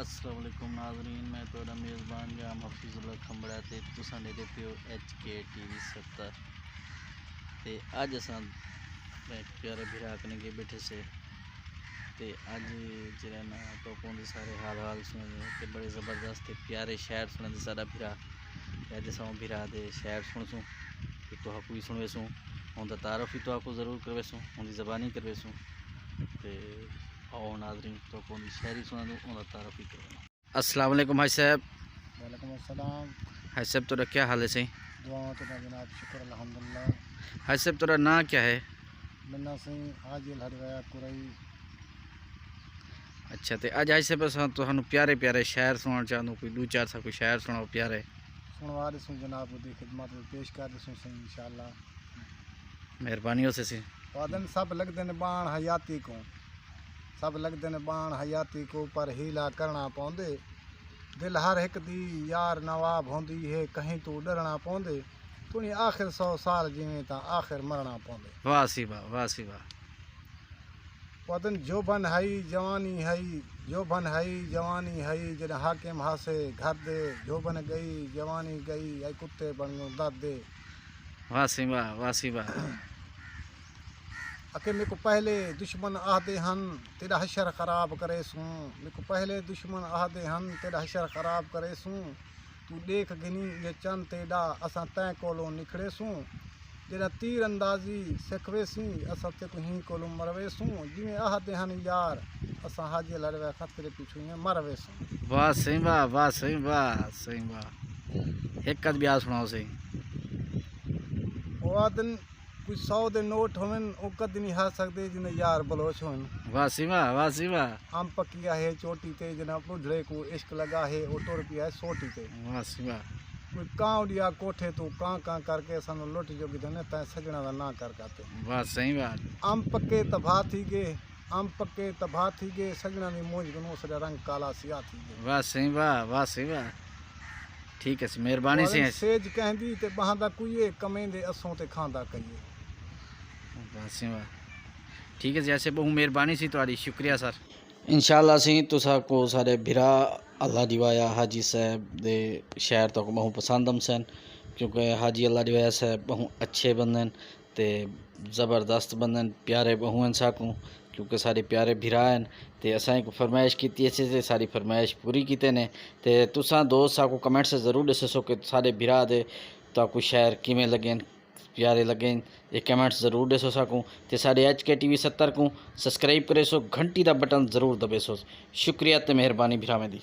अस्सलाम वालेकुम नाज़रीन, मैं थोड़ा मेज़बान जाम हफीज़ुल्लाह खंबड़ा ते तुसां दे पियो HK TV 70 ते अज असां प्यारे भिरा कने के बैठे से ते अज जेड़ा ना टोपों दे सारे हाल सुने ते बड़े ज़बरदस्त ते प्यारे शहर सुने दे सारा भिरा ते अज असां भिरा दे शहर सुनसूँ ते तुहाकू भी सुनवेसूँ उनका तारफ़ भी तुहाकू ज़रूर करवेसूँ उनकी ज़बानी करवेसूँ ते आओ नाज़रीन तो कौन शहरी सुना दूँ उनका तारफ़ ही करना। अस्सलाम वालेकुम हाजी साहब। वालेकुम अस्सलाम। हाजी साहब तोरा क्या हाल है सही? दुआ तो जनाब शुक्र अल्हम्दुलिल्लाह। हाजी साहब तोरा ना क्या है? मन्ना सही हाजिल हरवाया कुरई। अच्छा तो अज हाजी साहब असां तुहानू प्यारे प्यारे शहर सुनाना चाहूँ कोई दो चार सा कोई शहर सुनाओ प्यारे सुनवा दसूँ जनाब की खिदमत पेश कर दसूँ सही इंशाअल्लाह मेहरबानी हो सी। वादन सब लगते ने बाण हयाती को सब लगते ने बाण हयाती को पर हीला करना पौंदे दिल हर एक दी यार नवाब होंदी है कहीं तो डरना पौंदे तुनी आखिर 100 साल जिमें ता आखिर मरना पौंदे। वाह सी वाह वाह सी वाह। वदन जो बन हई जवानी हई जो बन हई जवानी हई जन हाकिम हासे घर दे जो बन गई जवानी गई आई कुत्ते बन दर्द दे। वाह सी वाह वाह सी वाह। अके मेरे को पहले दुश्मन आहदे हन तेरा हशर ख़राब करे सूँ मेरे को पहले दुश्मन आहदे हन तेरा हशर ख़राब करे सूँ तू देख गिनी ये चंद तेडा असां तैं कोलों निखड़े सूँ जरा तीर अंदाजी सिखवे सी असां ते को ही कोलों मरवे सूँ जिमें आहदे हन यार असां हाजे लड़वे खतरे पिछू में मरवे सूँ। वाह सही वाह वाह सही वाह सही वाह। एक कद ब्याह सुनाओ सही। वो दिन कुछ 100 दे नोट होवन ओ कद नहीं हा सकते जिन्हें यार बलोच होन। वाह सी वाह वाह सी वाह। आम पकिया है चोटी ते जना बुढ़े को इश्क लगा है ओ टुर पिया है सोटी ते। वाह सी वाह। कोई कां उड़िया कोठे तो कां करके सानू लुट जोगी ने तै सजना दा ना कर काते। वाह सही वाह। आम पक्के तबाह थी गए आम पक्के तबाह थी गए सजना दी मूंज गनो सदा रंग काला सिया थी गए। वाह सही वाह वाह सही वाह। ठीक है मेहरबानी से सेज कहंदी ते बहांदा कुइए कमेंदे असों ते खांदा कहिए। वाह सी वाह। ठीक है जैसे बहु मेहरबानी सी तुम्हारी शुक्रिया सर। इंशाअल्लाह सी तुसा को सारे भिरा अल्लाह दिवाया हाजी साहब दे शहर तक बहु पसंद हम सन क्योंकि हाजी अल्लाह दिवाया साहब बहु अच्छे बंदन ते ज़बरदस्त बंदन प्यारे बहु हैं साकू क्योंकि सारे प्यारे भिरा हैं ते असां को फरमाइश की ते सारी फरमाइश पूरी कीते ने ते तुसा दोस्त साकू कमेंट से ज़रूर दसो कि सारे भिरा दे ताकू शहर किमें लगे प्यारे लगे ये कमेंट ज़रूर दसो साकू ते सारे HK TV 70 को सब्सक्राइब करे सो घंटी का बटन ज़रूर दबे सो। शुक्रिया ते मेहरबानी भिरा में दी।